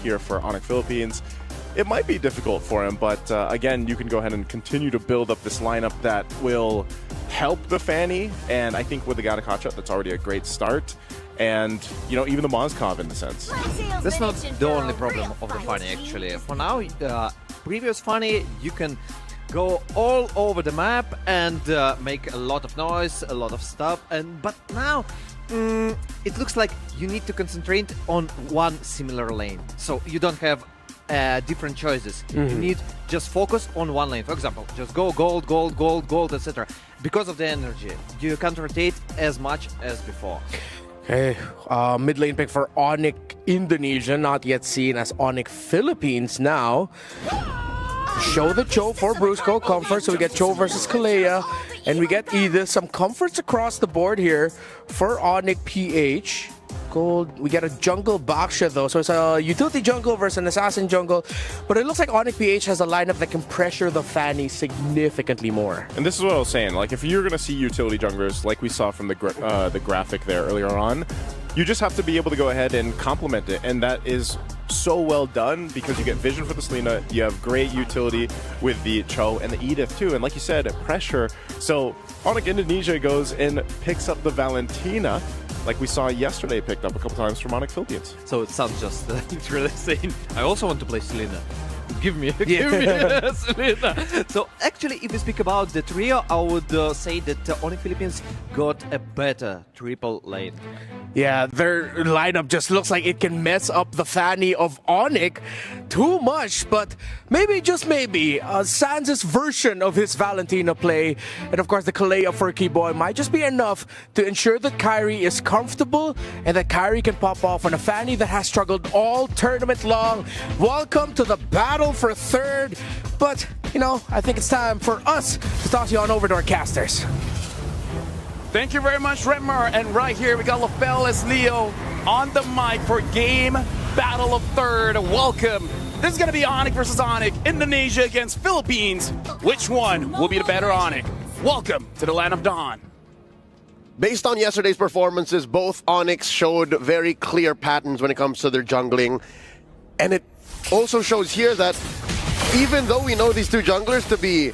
here for Onyx Philippines. It might be difficult for him, but again, you can go ahead and continue to build up this lineup that will help the Fanny, and I think with the Gattacacha, that's already a great start. And, you know, even the Mozkov in the sense. That's not the only problem of the Fanny, actually. For now, previous Fanny, you can go all over the map and make a lot of noise, a lot of stuff, but now it looks like you need to concentrate on one similar lane, so you don't have different choices. You need just focus on one lane. For example, just go gold, gold, gold, gold, etc. Because of the energy, you can't rotate as much as before. Okay, mid lane pick for Onyx Indonesia, not yet seen as Onyx Philippines now. Show the Cho for Brusco, comfort, so we get Cho versus Kalea, and we get either some comforts across the board here for Onyx PH. Gold, we get a jungle Baksha though, so it's a utility jungle versus an assassin jungle, but it looks like Onyx PH has a lineup that can pressure the Fanny significantly more. And this is what I was saying, like if you're going to see utility junglers like we saw from the graphic there earlier on, you just have to be able to go ahead and complement it, and that is so well done because you get vision for the Selena, you have great utility with the Cho and the Edith too, and like you said, pressure. So Onyx Indonesia goes and picks up the Valentina, like we saw yesterday picked up a couple times from Onyx Philippines. So it sounds just it's really saying, I also want to play Selena. Give me Selena. So actually, if we speak about the trio, I would say that Onyx Philippines got a better triple lane. Yeah, their lineup just looks like it can mess up the Fanny of Onyx too much, but maybe, just maybe, Sans' version of his Valentina play, and of course the Kalea for Keyboy might just be enough to ensure that Kyrie is comfortable and that Kyrie can pop off on a Fanny that has struggled all tournament long. Welcome to the battle for third, but, you know, I think it's time for us to toss you on over to our casters. Thank you very much, Redmar. And right here, we got LaFell as Leo on the mic for game battle of third. Welcome. This is going to be Onyx versus Onyx, Indonesia against Philippines. Which one will be the better Onyx? Welcome to the Land of Dawn. Based on yesterday's performances, both Onyx showed very clear patterns when it comes to their jungling. And it also shows here that even though we know these two junglers to be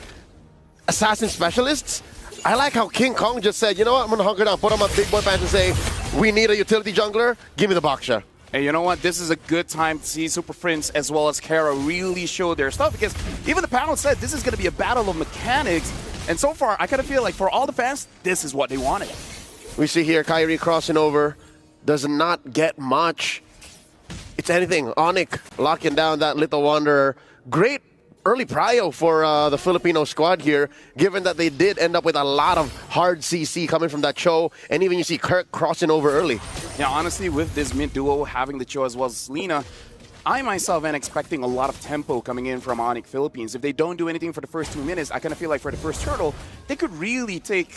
assassin specialists, I like how King Kong just said, you know what, I'm going to hunker down, put on my big boy pants and say, we need a utility jungler, give me the Baksha. And you know what, this is a good time to see Super Prince as well as Kara really show their stuff, because even the panel said this is going to be a battle of mechanics, and so far I kind of feel like for all the fans, this is what they wanted. We see here Kyrie crossing over, does not get much. It's anything. Onyx locking down that little wanderer. Great early prio for the Filipino squad here, given that they did end up with a lot of hard CC coming from that Cho, and even you see Kirk crossing over early. Yeah, honestly, with this mid duo having the Cho as well as Selena, I myself am expecting a lot of tempo coming in from Onyx Philippines. If they don't do anything for the first 2 minutes, I kind of feel like for the first turtle, they could really take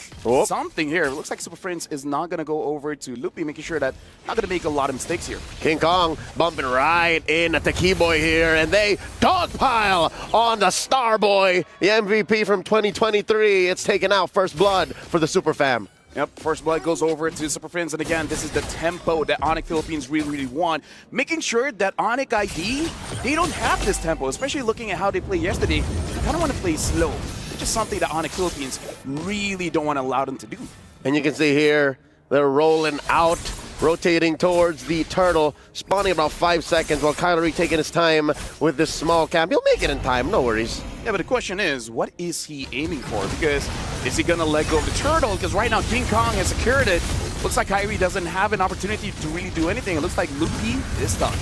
something here. It looks like Super Prince is not going to go over to Loopy, making sure that not going to make a lot of mistakes here. King Kong bumping right in at the Keyboy here, and they dogpile on the Starboy, the MVP from 2023. It's taken out first blood for the Super Fam. Yep, first blood goes over to Super Prince, and again, this is the tempo that Onyx Philippines really want. Making sure that Onyx ID, they don't have this tempo, especially looking at how they played yesterday. They kind of want to play slow, which is something that Onyx Philippines really don't want to allow them to do. And you can see here, they're rolling out, rotating towards the turtle, spawning about 5 seconds while Kyrie taking his time with this small camp. He'll make it in time, no worries. Yeah, but the question is, what is he aiming for? Because is he going to let go of the turtle? Because right now, King Kong has secured it. Looks like Kyrie doesn't have an opportunity to really do anything. It looks like Loopy is done.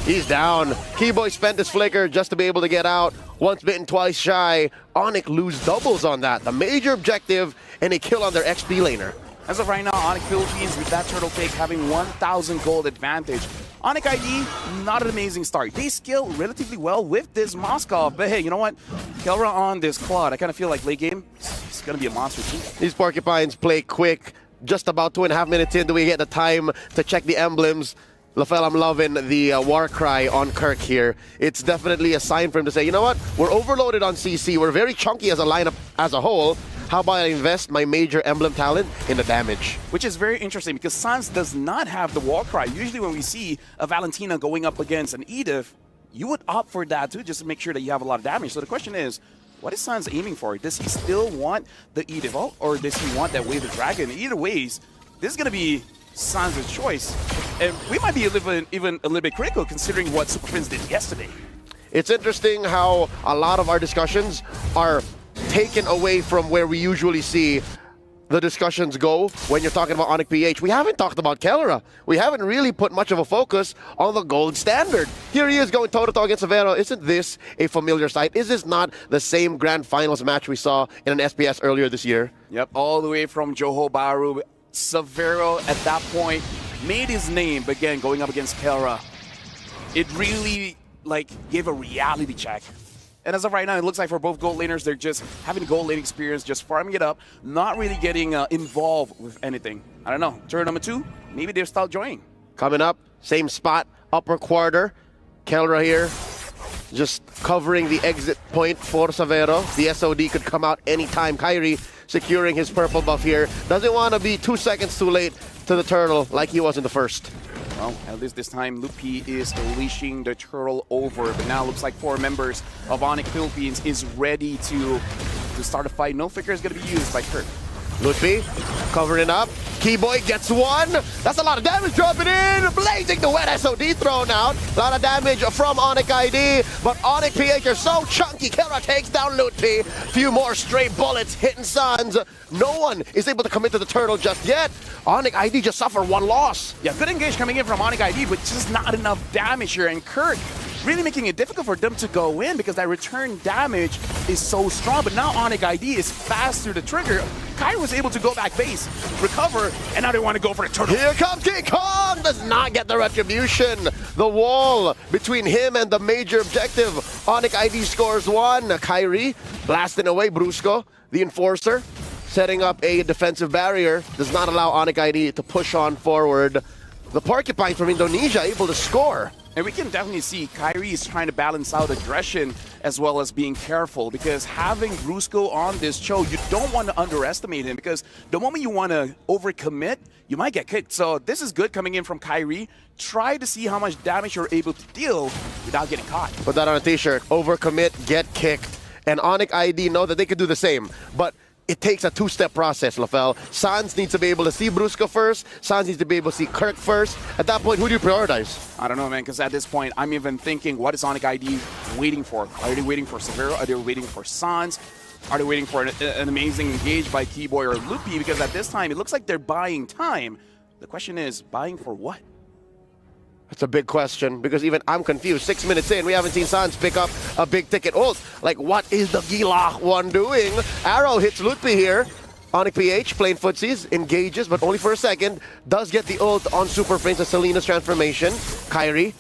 He's down. Keyboy spent his flicker just to be able to get out. Once bitten, twice shy. Onyx lose doubles on that. The major objective, and a kill on their XP laner. As of right now, Onyx Philippines with that turtle take having 1,000 gold advantage. Onyx ID, not an amazing start. They scale relatively well with this Mozkov, but hey, you know what? Kelra on this Claude, I kind of feel like late game, it's going to be a monster too. These Porcupines play quick. Just about 2.5 minutes in, do we get the time to check the emblems? LaFell, I'm loving the war cry on Kirk here. It's definitely a sign for him to say, you know what? We're overloaded on CC. We're very chunky as a lineup as a whole. How about I invest my major emblem talent in the damage? Which is very interesting because Sans does not have the wall cry. Usually when we see a Valentina going up against an Edith, you would opt for that too, just to make sure that you have a lot of damage. So the question is, what is Sans aiming for? Does he still want the Edith ult, or does he want that Wave of Dragon? Either ways, this is going to be Sans' choice. And we might be even a little bit critical considering what Super Prince did yesterday. It's interesting how a lot of our discussions are taken away from where we usually see the discussions go when you're talking about Onyx PH. We haven't talked about Kellera. We haven't really put much of a focus on the gold standard. Here he is going toe-to-toe against Severo. Isn't this a familiar sight? Is this not the same grand finals match we saw in an SPS earlier this year? Yep, all the way from Johor Bahru. Severo at that point made his name, but again, going up against Kellera, it really gave a reality check. And as of right now, it looks like for both gold laners, they're just having gold lane experience, just farming it up, not really getting involved with anything. I don't know. Turn number 2, maybe they'll start joining. Coming up, same spot, upper quarter. Kellera here, just covering the exit point for Severo. The SOD could come out anytime. Kyrie securing his purple buff here. Doesn't want to be 2 seconds too late to the turtle like he was in the first. Well, at least this time, Lupi is leashing the turtle over. But now looks like 4 members of Onyx Philippines is ready to start a fight. No flicker is going to be used by Kurt. Lupi covering up. Keyboy gets one. That's a lot of damage dropping in. Blazing the wet SOD thrown out. A lot of damage from Onyx ID. But Onyx PH are so chunky. Kellera takes down Lupi. Few more stray bullets hitting Sans. No one is able to commit to the turtle just yet. Onyx ID just suffered 1 loss. Yeah, good engage coming in from Onyx ID, but just not enough damage here. And Kurt really making it difficult for them to go in because that return damage is so strong. But now Onyx ID is fast through the trigger. Kai was able to go back base, recover, and now they want to go for the turtle. Here comes King Kong! Does not get the retribution. The wall between him and the major objective. Onyx ID scores 1. Kyrie blasting away Brusco, the enforcer, setting up a defensive barrier. Does not allow Onyx ID to push on forward. The Porcupine from Indonesia able to score. And we can definitely see Kyrie is trying to balance out aggression as well as being careful, because having Brusco on this show, you don't want to underestimate him, because the moment you want to overcommit, you might get kicked. So this is good coming in from Kyrie. Try to see how much damage you're able to deal without getting caught. Put that on a t-shirt. Overcommit, get kicked. And Onyx ID know that they could do the same. But it takes a 2-step process, Lafel. Sans needs to be able to see Brusco first. Sans needs to be able to see Kirk first. At that point, who do you prioritize? I don't know, man, because at this point, I'm even thinking, what is Onyx ID waiting for? Are they waiting for Severo? Are they waiting for Sans? Are they waiting for an amazing engage by Keyboy or Lupi? Because at this time, it looks like they're buying time. The question is, buying for what? That's a big question, because even I'm confused. 6 minutes in, we haven't seen Sans pick up a big ticket ult. Like, what is the Gilach one doing? Arrow hits Lutpi here. Onyx PH playing footsies, engages, but only for a second. Does get the ult on Super Prince of Selena's transformation. Kyrie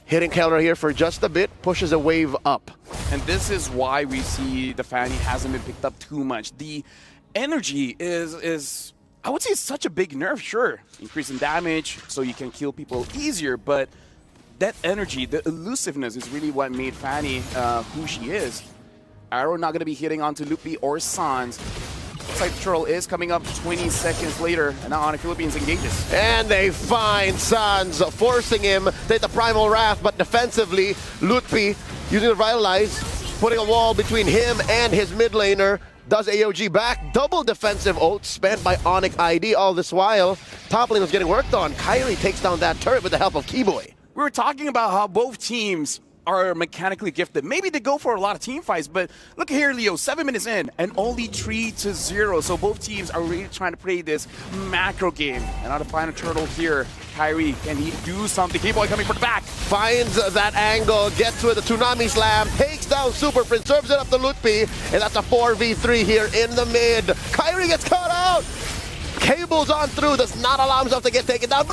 hitting Kellera here for just a bit, pushes a wave up. And this is why we see the Fanny hasn't been picked up too much. The energy is I would say it's such a big nerf, sure. Increasing damage so you can kill people easier, but that energy, the elusiveness is really what made Fanny who she is. Arrow not going to be hitting onto Lupi or Sans. Looks like the turtle is coming up 20 seconds later, and now Onyx Philippines engages. And they find Sans, forcing him to hit the Primal Wrath, but defensively, Lutpi using the Vitalize, putting a wall between him and his mid laner. Does AOG back. Double defensive ult spent by Onyx ID all this while. Top lane was getting worked on. Kyrie takes down that turret with the help of Keyboy. We were talking about how both teams are mechanically gifted. Maybe they go for a lot of team fights, but look here, Leo, 7 minutes in and only 3-0. So both teams are really trying to play this macro game. And now to find a turtle here, Kyrie, can he do something? Keyboy coming from the back. Finds that angle, gets with the Tsunami Slam, takes down Super Prince, serves it up to Lutpi, and that's a 4v3 here in the mid. Kyrie gets caught out. Cables on through, does not allow himself to get taken down.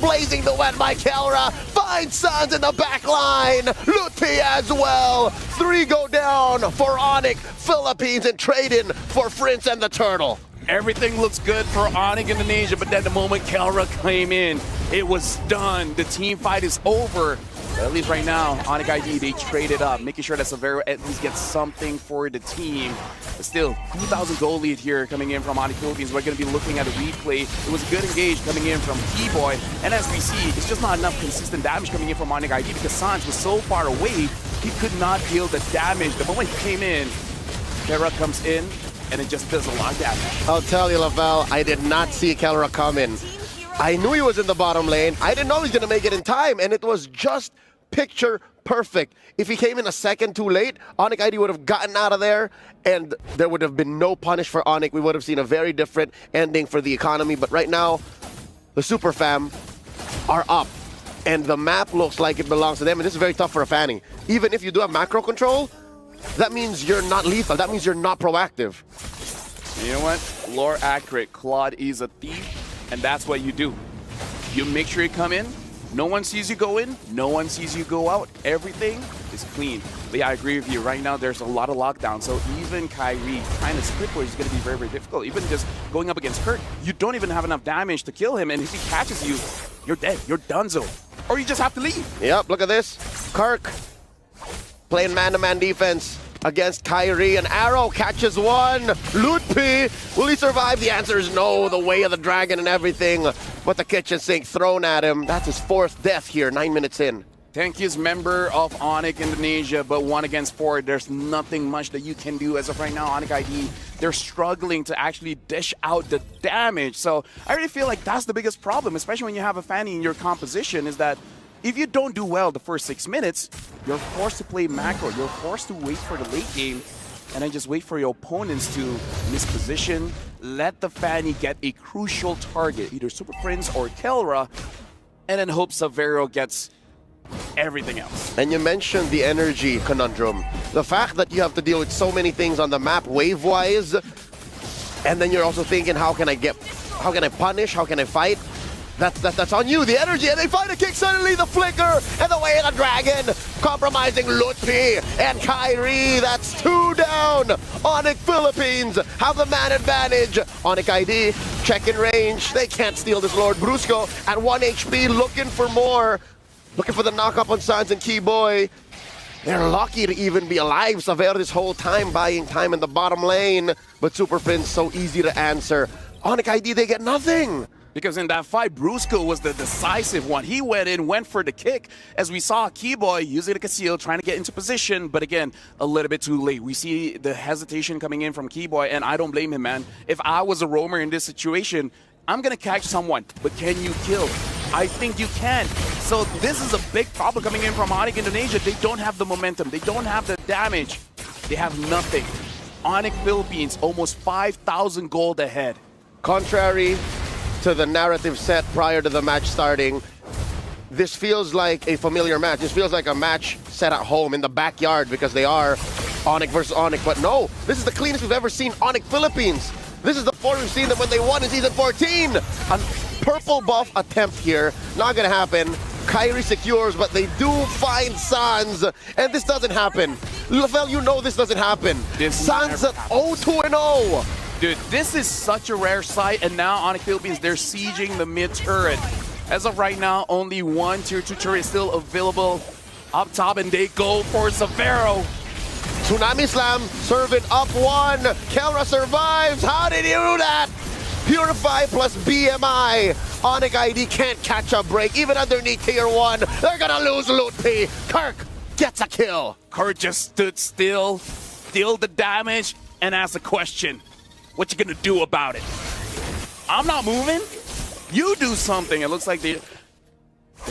Blazing the wet by Kellera. Finds Sans in the back line. Lutpi as well. 3 go down for Onyx Philippines and trade-in for Prince and the Turtle. Everything looks good for Onyx Indonesia, but then the moment Kellera came in, it was done. The team fight is over. But at least right now, Onyx ID, they traded up, making sure that Severo at least gets something for the team. But still, 2,000 goal lead here coming in from Onyx Philippines. We're going to be looking at a replay. It was a good engage coming in from Keyboy. And as we see, it's just not enough consistent damage coming in from Onyx ID because Sans was so far away, he could not deal the damage. The moment he came in, Kera comes in, and it just does a lot of damage. I'll tell you, Lavelle, I did not see Kelra come in. I knew he was in the bottom lane. I didn't know he was going to make it in time, and it was just picture perfect. If he came in a second too late, Onyx ID would have gotten out of there, and there would have been no punish for Onyx. We would have seen a very different ending for the economy. But right now, the Super Fam are up, and the map looks like it belongs to them, and this is very tough for a Fanny. Even if you do have macro control, that means you're not lethal. That means you're not proactive. You know what? Lore accurate. Claude is a thief, and that's what you do. You make sure you come in. No one sees you go in. No one sees you go out. Everything is clean. But yeah, I agree with you. Right now, there's a lot of lockdown. So even Kyrie trying to split is going to be very, very difficult. Even just going up against Kurt, you don't even have enough damage to kill him. And if he catches you, you're dead. You're donezo. Or you just have to leave. Yep, look at this. Kirk playing man-to-man defense against Kyrie. An arrow catches one. Lutpi, will he survive? The answer is no. The way of the dragon and everything. But the kitchen sink thrown at him. That's his fourth death here, 9 minutes in. Thank you, member of Onic Indonesia, but 1 against 4, there's nothing much that you can do as of right now. Onic ID, they're struggling to actually dish out the damage. So I really feel like that's the biggest problem, especially when you have a Fanny in your composition, is that if you don't do well the first 6 minutes, you're forced to play macro. You're forced to wait for the late game and then just wait for your opponents to misposition. Let the Fanny get a crucial target, either Super Prince or Kelra, and then hope Severo gets everything else. And you mentioned the energy conundrum. The fact that you have to deal with so many things on the map wave-wise, and then you're also thinking, how can I punish, how can I fight? That's on you, the energy, and they find a kick suddenly, the flicker, and the way of the dragon, compromising Lutpi and Kyrie. That's 2 down. Onyx Philippines have the man advantage. Onyx ID, check in range. They can't steal this Lord Brusco at 1 HP, looking for more. Looking for the knock-up on Sans and Keyboy. They're lucky to even be alive. Severo this whole time, buying time in the bottom lane. But Super Prince, so easy to answer. Onyx ID, they get nothing. Because in that fight, Brusco was the decisive one. He went in, went for the kick. As we saw, Keyboy using the conceal, trying to get into position, but again, a little bit too late. We see the hesitation coming in from Keyboy, and I don't blame him, man. If I was a roamer in this situation, I'm going to catch someone, but can you kill? I think you can. So this is a big problem coming in from Onyx Indonesia. They don't have the momentum. They don't have the damage. They have nothing. Onyx Philippines, almost 5,000 gold ahead. Contrary to the narrative set prior to the match starting, this feels like a familiar match. This feels like a match set at home in the backyard because they are Onyx versus Onyx. But no, this is the cleanest we've ever seen Onyx Philippines. This is the form we've seen them when they won in Season 14. A purple buff attempt here. Not going to happen. Kyrie secures, but they do find Sans. And this doesn't happen. Lavelle, you know this doesn't happen. Sans at 0-2-0. Dude, this is such a rare sight, and now Onyx Philippines, they're sieging the mid turret. As of right now, only 1 Tier 2 turret is still available up top, and they go for Severo. Tsunami Slam, serving up 1. Kelra survives. How did he do that? Purify plus BMI. Onyx ID can't catch a break, even underneath Tier 1. They're gonna lose Lutpi. Kirk gets a kill. Kurt just stood still, dealt the damage, and asked a question. What you gonna do about it? I'm not moving. You do something. It looks like they're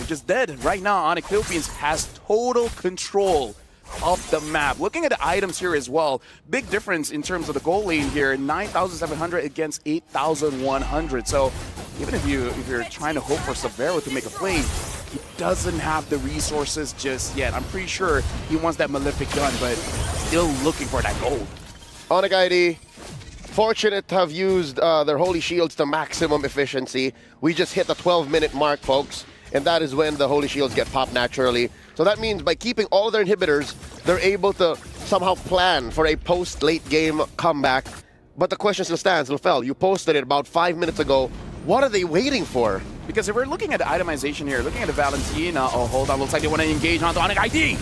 just dead. Right now, Onyx Philippines has total control of the map. Looking at the items here as well, big difference in terms of the goal lane here. 9,700 against 8,100. So even if you're trying to hope for Severo to make a play, he doesn't have the resources just yet. I'm pretty sure he wants that Malefic gun, but still looking for that gold. Onyx ID, fortunate to have used their Holy Shields to maximum efficiency. We just hit the 12-minute mark, folks, and that is when the Holy Shields get popped naturally. So that means by keeping all of their inhibitors, they're able to somehow plan for a post-late game comeback. But the question still stands, Lafelle, you posted it about 5 minutes ago. What are they waiting for? Because if we're looking at the itemization here, looking at the Valentina, oh, hold on, looks like they want to engage on the Onyx ID.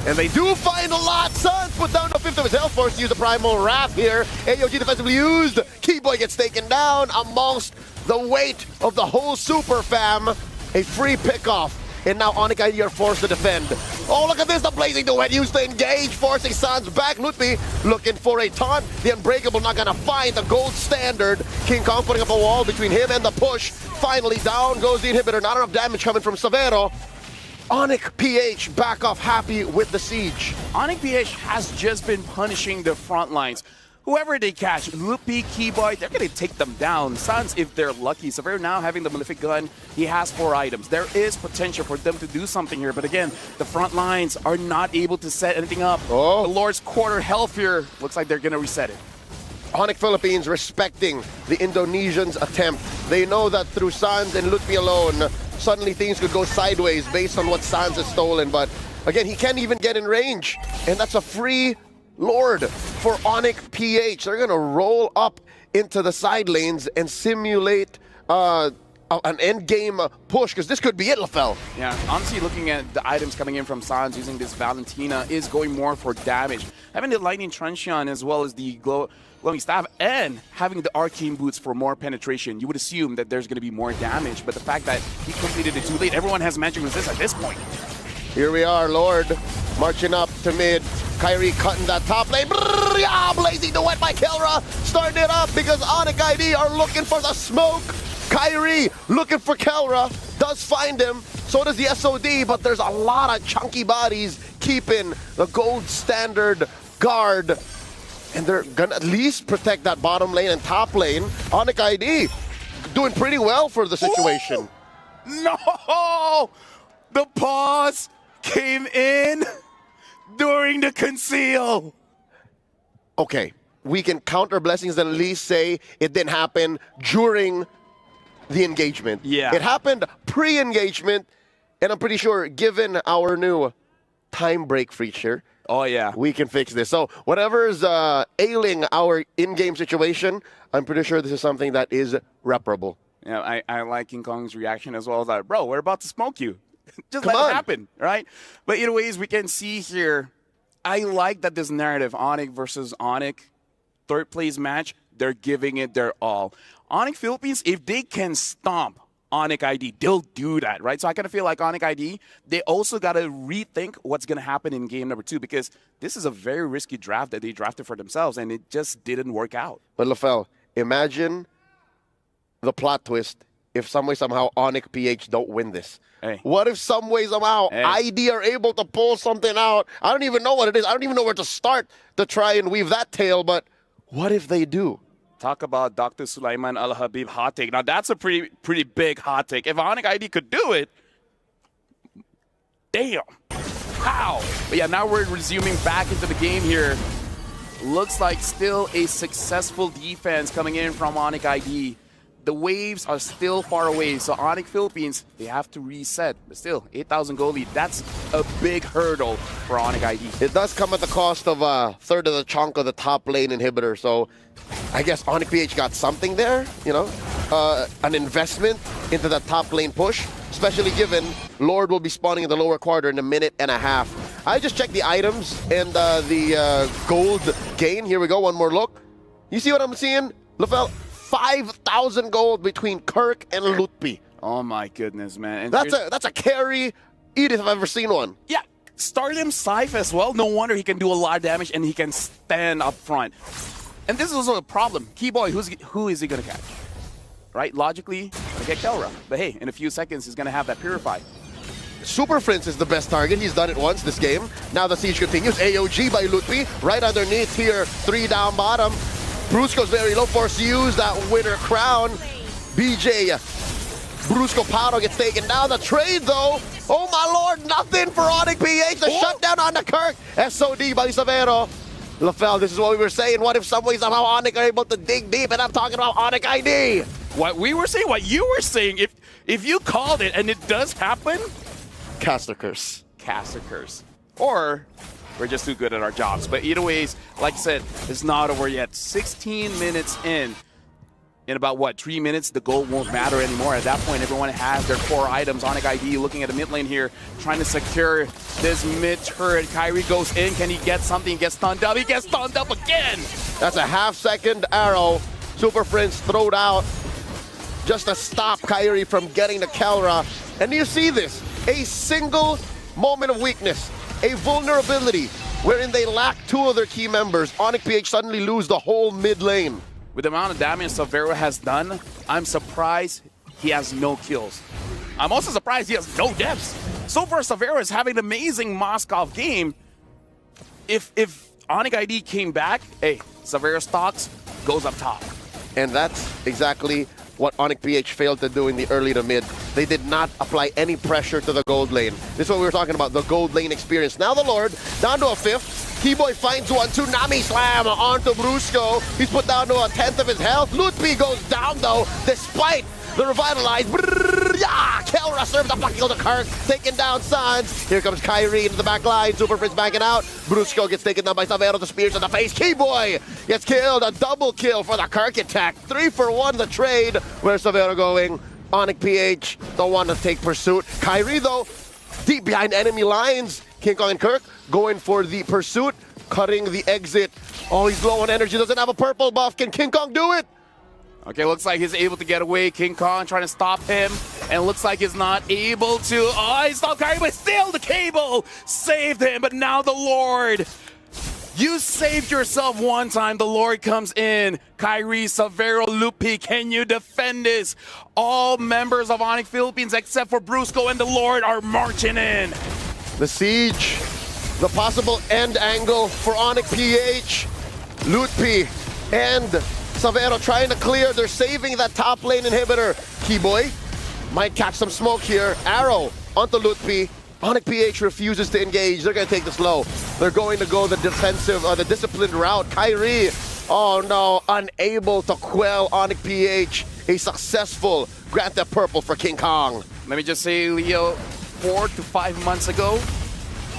And they do find a lot. Suns put down a fifth of his health, forced to use the Primal Wrath here. AOG defensively used. Keyboy gets taken down amongst the weight of the whole Super Fam. A free pickoff. And now Onyx ID are forced to defend. Oh, look at this. The Blazing Duet used to engage, forcing Suns back. Lutfi looking for a taunt. The Unbreakable not going to find the gold standard. King Kong putting up a wall between him and the push. Finally, down goes the inhibitor. Not enough damage coming from Severo. Onyx PH back off happy with the siege. Onyx PH has just been punishing the front lines. Whoever they catch, Lupi, Keyboy, they're going to take them down. Suns, if they're lucky. So we're now having the Malefic Gun. He has 4 items. There is potential for them to do something here. But again, the front lines are not able to set anything up. Oh. The Lord's quarter health here looks like they're going to reset it. Onyx Philippines respecting the Indonesians' attempt. They know that through Sans and Lutfi alone, suddenly things could go sideways based on what Sans has stolen. But again, he can't even get in range. And that's a free Lord for Onyx PH. They're going to roll up into the side lanes and simulate an end-game push, because this could be it, LaFell. Yeah, honestly, looking at the items coming in from Sans using this Valentina is going more for damage. Having the Lightning Truncheon as well as the Glowing Staff and having the Arcane Boots for more penetration, you would assume that there's going to be more damage, but the fact that he completed it too late, everyone has magic resist at this point. Here we are, Lord marching up to mid. Kyrie cutting that top lane. Brrr, yeah, Blazing Duet by Kelra. Starting it up because Onyx ID are looking for the smoke. Kyrie looking for Kelra. Does find him. So does the SOD, but there's a lot of chunky bodies keeping the gold standard guard. And they're going to at least protect that bottom lane and top lane. Onyx ID doing pretty well for the situation. Ooh, no! The pause came in during the conceal. Okay, we can counter blessings and at least say it didn't happen during the engagement. Yeah. It happened pre-engagement, and I'm pretty sure given our new time break feature, oh yeah, we can fix this. So whatever's ailing our in-game situation, I'm pretty sure this is something that is reparable. Yeah, I like King Kong's reaction as well. Like, bro, we're about to smoke you. Just Come let on. it happen, right? But either ways, we can see here, I like that this narrative, Onic versus Onic, third place match, they're giving it their all. Onic Philippines, if they can stomp Onic ID, they'll do that, right? So I kind of feel like Onic ID, they also got to rethink what's going to happen in game number 2, because this is a very risky draft that they drafted for themselves, and it just didn't work out. But LaFell, imagine the plot twist if some way, somehow, Onyx PH don't win this. Hey. What if some way, somehow, ID are able to pull something out? I don't even know what it is. I don't even know where to start to try and weave that tale, but what if they do? Talk about Dr. Sulaiman Al-Habib hot take. Now, that's a pretty big hot take. If Onyx ID could do it, damn. How? But yeah, now we're resuming back into the game here. Looks like still a successful defense coming in from Onyx ID. The waves are still far away, so Onyx Philippines, they have to reset. But still, 8,000 goal lead, that's a big hurdle for Onyx ID. It does come at the cost of a third of the chunk of the top lane inhibitor, so I guess Onyx PH got something there, you know, an investment into that top lane push, especially given Lord will be spawning in the lower quarter in a minute and a half. I just checked the items and the gold gain. Here we go, one more look. You see what I'm seeing, LaFell? 5,000 gold between Kirk and Lutfi. Oh my goodness, man. And That's a carry, Edith, if I've ever seen one. yeah, start him Scythe as well. No wonder he can do a lot of damage and he can stand up front. And this is also a problem. Keyboy, who is he going to catch? Right? Logically, gonna get Kelra. But hey, in a few seconds, he's going to have that Purify. Super Prince is the best target. He's done it once this game. Now the siege continues. AOG by Lutfi. Right underneath here. 3 down bottom. Brusco's very low, forced to use that winner crown. BJ Brusco Paro gets taken down. The trade, though. Oh, my lord. Nothing for Onyx PH. The shutdown on the Kirk. SOD by Severo. LaFell, this is what we were saying. What if some way, somehow, Onyx are able to dig deep? And I'm talking about Onyx ID. What we were saying, what you were saying, if you called it and it does happen, Caster Curse. Caster Curse. Or we're just too good at our jobs. But either ways, like I said, it's not over yet. 16 minutes in. in about, what, 3 minutes, the gold won't matter anymore. At that point, everyone has their core items. Onyx ID looking at the mid lane here, trying to secure this mid turret. Kairi goes in. Can he get something? He gets stunned up. He gets stunned up again. That's a half-second arrow. Super Prince throwed out just to stop Kairi from getting the Kelra. And you see this, a single moment of weakness, a vulnerability, wherein they lack 2 of their key members. Onyx PH suddenly lose the whole mid lane. With the amount of damage Savero has done, I'm surprised he has no kills. I'm also surprised he has no deaths. So far, Savero is having an amazing Moskov game. If Onyx ID came back, hey, Savero stocks goes up top. And that's exactly what Onyx PH failed to do in the early to mid. They did not apply any pressure to the gold lane. This is what we were talking about, the gold lane experience. Now the Lord, down to a 5th. T-Boy finds one, Tsunami Slam onto Brusco. He's put down to a 10th of his health. Lutpi goes down though, despite the revitalized. Kelra serves a kill to Kirk, taking down Sans. Here comes Kairi into the back line. Super Prince backing out. Brusco gets taken down by Savero. The spears to the face. Keyboy gets killed. A double kill for the Kirk attack. 3 for 1 the trade. Where's Savero going? Onyx PH, the one to take pursuit. Kairi though, deep behind enemy lines. King Kong and Kirk going for the pursuit, cutting the exit. Oh, he's low on energy, doesn't have a purple buff. Can King Kong do it? Okay, looks like he's able to get away. King Kong trying to stop him, and looks like he's not able to. Oh, he stopped Kairi, but still the cable saved him. But now the Lord. You saved yourself one time. The Lord comes in. Kairi, Savero, Lupi, can you defend this? All members of Onyx Philippines except for Brusco and the Lord are marching in. The siege, the possible end angle for Onyx PH. Lutpi and Savero trying to clear. They're saving that top lane inhibitor. Keyboy might catch some smoke here. Arrow onto Lutpi. Onyx PH refuses to engage. They're going to take this low. They're going to go the defensive, the disciplined route. Kairi, oh no, unable to quell Onyx PH. A successful grant that purple for King Kong. Let me just say, Leo, 4 to 5 months ago,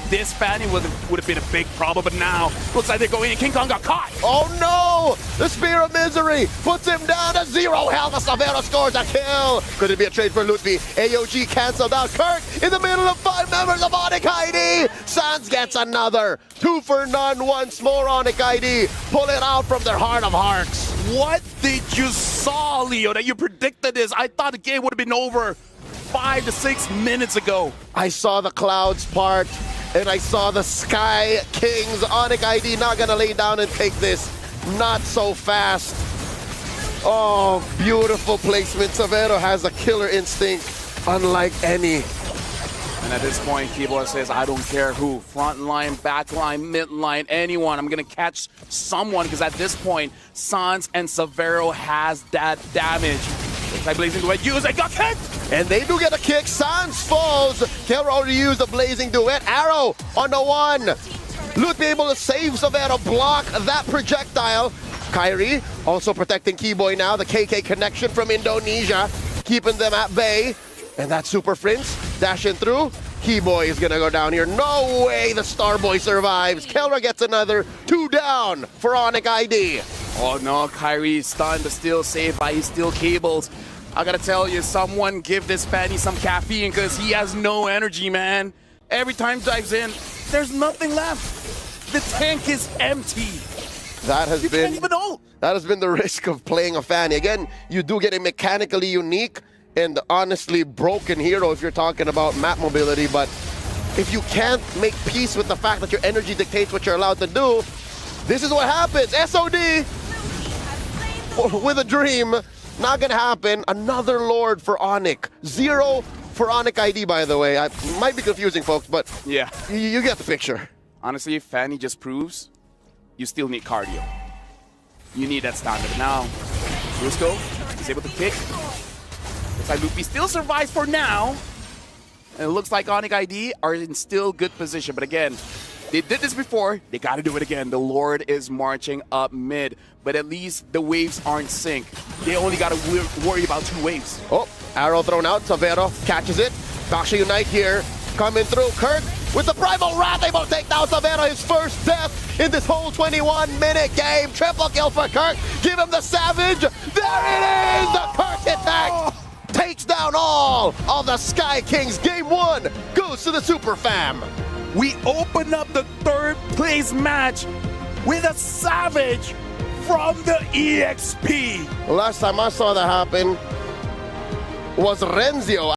this Fanny would have been a big problem, but now looks like they're going in. King Kong got caught. Oh no! The Spear of Misery puts him down to 0 health. Savero scores a kill. Could it be a trade for Lutfi? AOG canceled out. Kirk in the middle of 5 members of Onyx ID. Sans gets another. 2 for none once more. Onyx ID pull it out from their heart of hearts. What did you saw, Leo, that you predicted this? I thought the game would have been over 5 to 6 minutes ago. I saw the clouds part, and I saw the Sky Kings. Onyx ID not gonna lay down and take this. Not so fast. Oh, beautiful placement. Savero has a killer instinct unlike any. And at this point, Keyboard says, I don't care who. Front line, back line, mid line, anyone. I'm going to catch someone, because at this point, Sans and Savero has that damage. Looks like Blazing Duet used. They got kicked! And they do get a kick. Sans falls. Kelra already used the Blazing Duet. Arrow on the 1. Lut be able to save Savero, block that projectile. Kairi also protecting Keyboy now. The KK connection from Indonesia, keeping them at bay. And that Super Prince dashing through. Keyboy is gonna go down here. No way the Starboy survives. Kelra gets another. 2 down for Onyx ID. Oh no, Kairi is stunned but still saved by his steel cables. I gotta tell you, someone give this Fanny some caffeine, because he has no energy, man. Every time he dives in, there's nothing left. The tank is empty. That has You can't even ult. That has been the risk of playing a Fanny. Again, you do get a mechanically unique and honestly broken hero if you're talking about map mobility, but if you can't make peace with the fact that your energy dictates what you're allowed to do, this is what happens. SOD with a dream. Not gonna happen. Another Lord for Onyx. 0 for Onyx ID, by the way. I might be confusing, folks, but Yeah. you get the picture. Honestly, Fanny just proves you still need cardio. You need that standard. Now, Brusco is able to kick. Looks like Luffy still survives for now. And it looks like Onyx ID are in still good position. But again, they did this before. They got to do it again. The Lord is marching up mid. But at least the waves aren't sync. They only got to worry about 2 waves. Oh, arrow thrown out. Savero catches it. Baksha Unite here. Coming through. Kirk with the Primal Wrath able to take down Savera, his first death in this whole 21-minute game. Triple kill for Kirk. Give him the Savage. There it is! The Kirk attack takes down all of the Sky Kings. Game 1 goes to the Super Fam. We open up the third place match with a Savage from the EXP. Last time I saw that happen was Renzio